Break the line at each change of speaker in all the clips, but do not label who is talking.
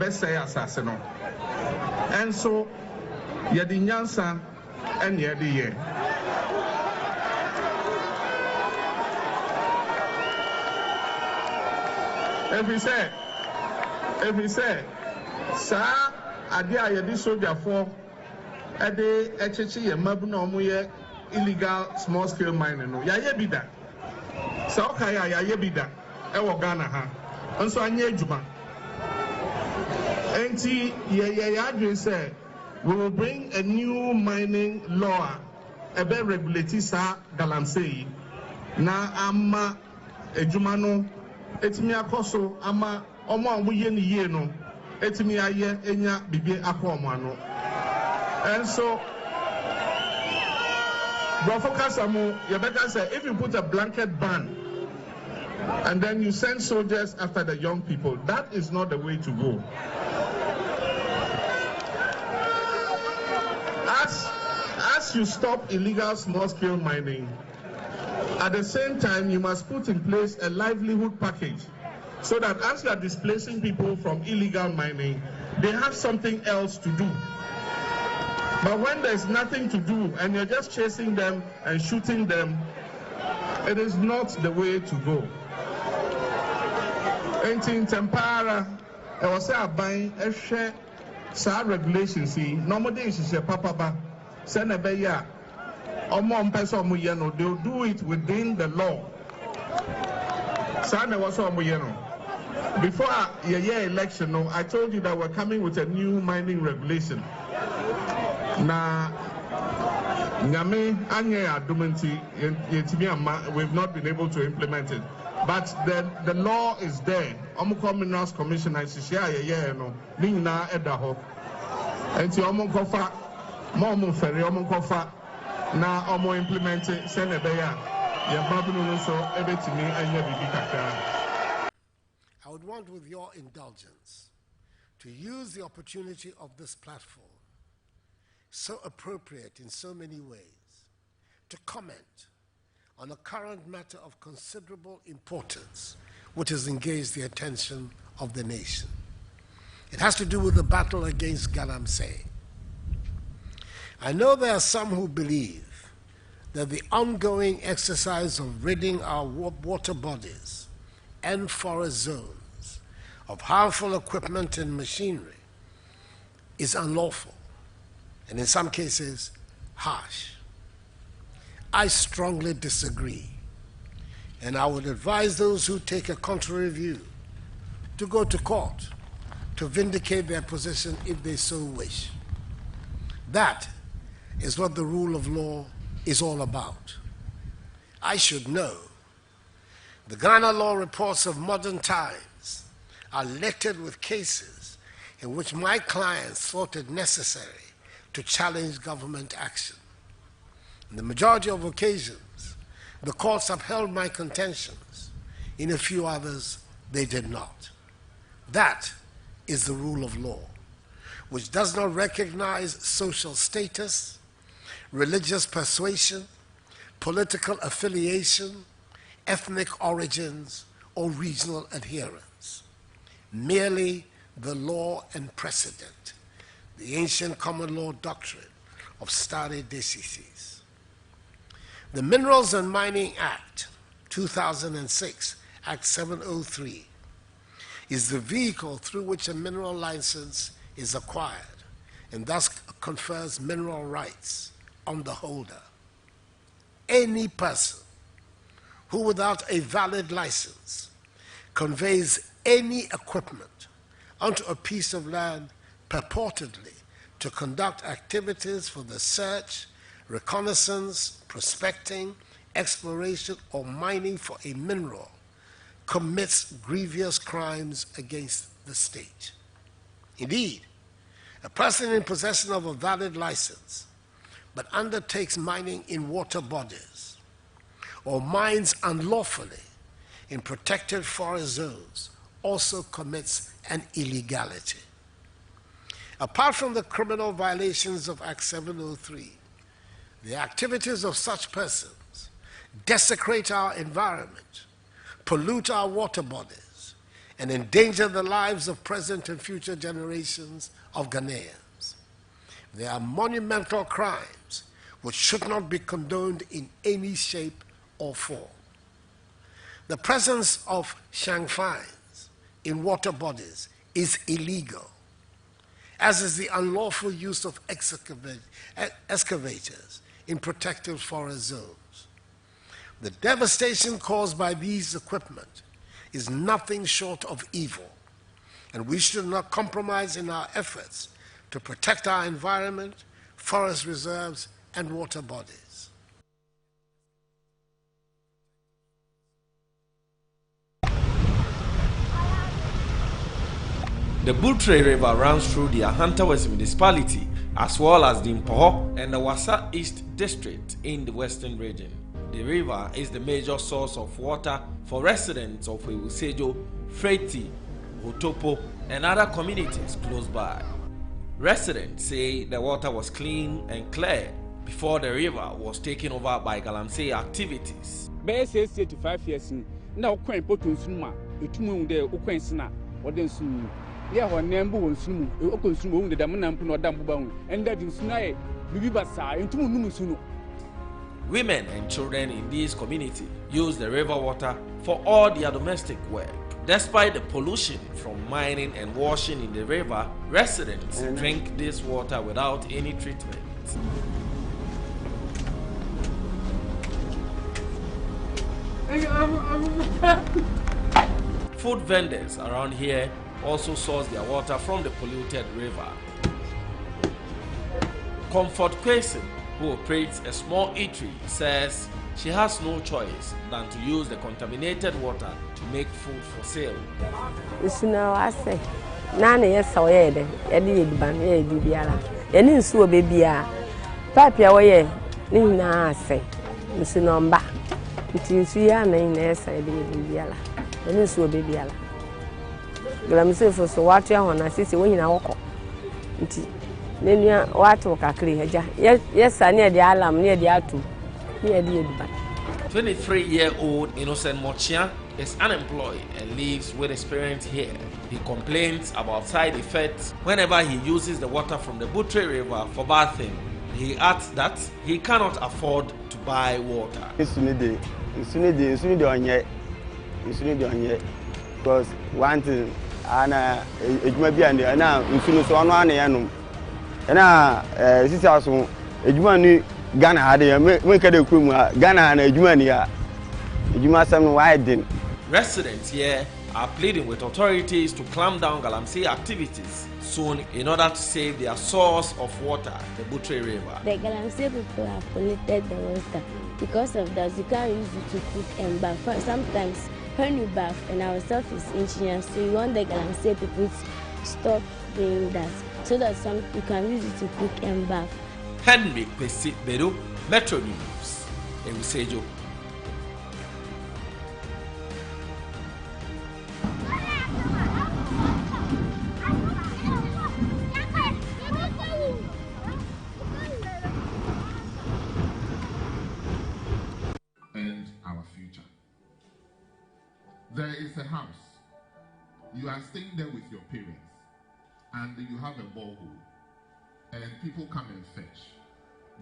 ɛbɛsɛe asase no ɛnso yɛde nyansa ɛne yɛde yɛ every say saa ade a yɛde sojafoɔ ɛde ɛkyekye yɛ mabu na ɔmo yɛ illegal small scale mining no yɛayɛ bi da saa ɔkaeɛ a yɛayɛ bi da ɛwɔ Ghana ha nso anyɛ adwuma enti yɛyɛ adwene sɛ we will bring a new mining law ɛbɛ regulate saa galamsey na ama adwuma no etimi akɔ so ama ɔmo a ɔmo yɛ ne yie no etimi ayɛ enya bibi akɔ ɔmo ano ɛnso brɔfo kasa mu yɛbɛka sɛ if you put a blanket ban and then you send soldiers after the young people, that is not the way to go. As you stop illegal small-scale mining, at the same time, you must put in place a livelihood package so that as you are displacing people from illegal mining, they have something else to do. But when there's nothing to do and you're just chasing them and shooting them, it is not the way to go. In Tempara, I was buying a share regulations. Normally, it's a papa, send a beya, or mom person muyano, they'll do it within the law. Sana was on muyano. Before your year election, I told you that we're coming with a new mining regulation. Na Nyame anye adumenti we've not been able to implement it. But the law is there. Omuko Minerals Commission I share no nina edaho. Enti omunkofa mo feri omunkofa na omo implement it send ebeya. Ye babunu so ebetimi anya bibi kakra.
I would want, with your indulgence, to use the opportunity of this platform, so appropriate in so many ways, to comment on a current matter of considerable importance which has engaged the attention of the nation. It has to do with the battle against galamsey. I know there are some who believe that the ongoing exercise of ridding our water bodies and forest zones of harmful equipment and machinery is unlawful and in some cases harsh. I strongly disagree, and I would advise those who take a contrary view to go to court to vindicate their position if they so wish. That is what the rule of law is all about. I should know. The Ghana law reports of modern times are littered with cases in which my clients thought it necessary to challenge government action. In the majority of occasions, the courts upheld my contentions. In a few others, they did not. That is the rule of law, which does not recognize social status, religious persuasion, political affiliation, ethnic origins, or regional adherence. Merely the law and precedent, the ancient common law doctrine of stare decisis. The Minerals and Mining Act, 2006, Act 703, is the vehicle through which a mineral license is acquired and thus confers mineral rights on the holder. Any person who, without a valid license, conveys any equipment onto a piece of land purportedly to conduct activities for the search, reconnaissance, prospecting, exploration, or mining for a mineral commits grievous crimes against the state. Indeed, a person in possession of a valid license but undertakes mining in water bodies or mines unlawfully in protected forest zones also commits an illegality. Apart from the criminal violations of Act 703, the activities of such persons desecrate our environment, pollute our water bodies, and endanger the lives of present and future generations of Ghanaians. They are monumental crimes which should not be condoned in any shape or form. The presence of shangfines in water bodies is illegal, as is the unlawful use of excavators in protected forest zones. The devastation caused by these equipment is nothing short of evil, and we should not compromise in our efforts to protect our environment, forest reserves, and water bodies.
The Butre River runs through the Ahanta West municipality as well as the Mpoho and the Wasa East district in the western region. The river is the major source of water for residents of Ewusejo, Freti, Hotopo, and other communities close by. Residents say the water was clean and clear before the river was taken over by Galamsey activities.
Base 6 to 5 years now coin potun suma etumu de okwen sina oden sunu ya ho nembu won sunu okon sunu won de dam na mpu no dam buba hu enda din suna e bibi basa etumu nunu sunu.
Women and children in this community use the river water for all their domestic work. Despite the pollution from mining and washing in the river, residents drink this water without any treatment. Food vendors around here also source their water from the polluted river. Comfort Kwesi, who operates a small eatery, says she has no choice than to use the contaminated water to make food for sale.
Yes, I need the alarm near the atu.
23-year-old Innocent Mochia is unemployed and lives with his parents here. He complains about side effects whenever he uses the water from the Butre River for bathing. He adds that he cannot afford to buy water.
Because one thing, it may be and this also Ejumani Ghana had a make a Ghana and Ejumania. Ejumasam widen.
Residents here are pleading with authorities to clamp down Galamsey activities soon in order to save their source of water, the Butre River.
The Galamsey people have polluted the water. Because of that, you can't use it to cook and bath. Sometimes when you bath, and our self is engineers, so you want the Galamsey people to stop doing that, so that you can use it to cook and bath.
Henry Pesi Beru, Metro News, Ewusejo.
And our future. There is a house. You are staying there with your parents, and you have a borehole, and people come and fetch.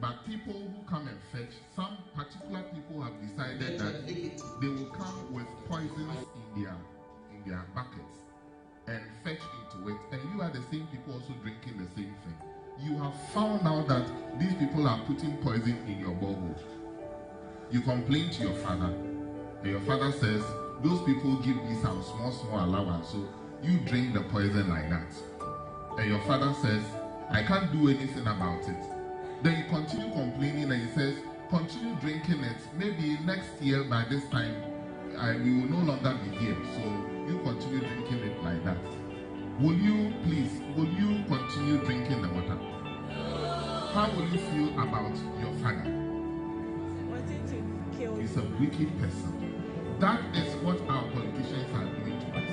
But people who come and fetch, some particular people have decided that they will come with poisons in their buckets and fetch into it, and you are the same people also drinking the same thing. You have found out that these people are putting poison in your borehole. You complain to your father, and your father says, those people give me some small allowance, so you drink the poison like that. And your father says, I can't do anything about it. Then you continue complaining, and he says, continue drinking it. Maybe next year by this time, we will no longer be here. So you continue drinking it like that. Will you continue drinking the water? How will you feel about your father? He's a wicked person. That is what our politicians are doing to us.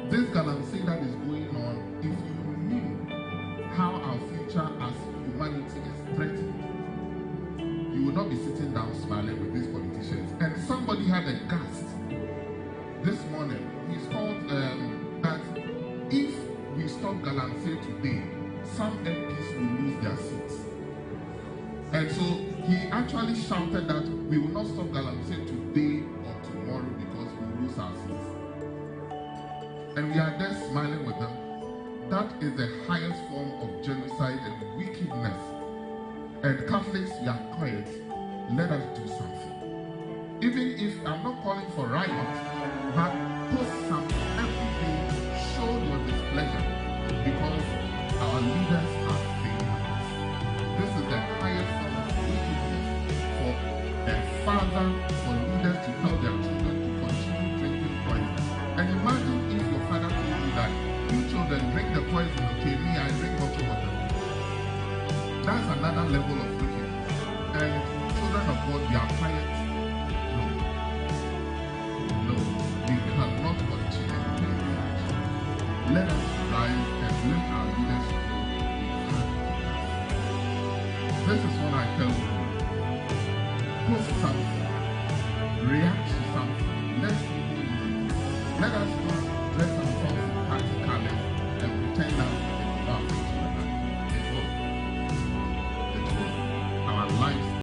This Galamsey that is going on, if you knew how our future as humanity is threatened, you would not be sitting down smiling with these politicians. And somebody had a gust this morning stop Galamsey today, some MPs will lose their seats. And so he actually shouted that we will not stop Galamsey today or tomorrow because we will lose our seats. And we are there smiling with them. That is the highest form of genocide and wickedness. And Catholics, we are quiet. Let us do something. Even if I'm not calling for riot, but post something every day, show your displeasure, because our leaders are failing us. This is the highest form of wickedness for a father, for leaders to tell their children to continue drinking poison. And imagine if your father told you that you children drink the poison, okay, me, I drink hot water. That's another level of wickedness. And children of God, we are quiet. No, we cannot continue doing that. Let us rise and let our leaders know. This is what I tell you. Post something, react to something. Let us know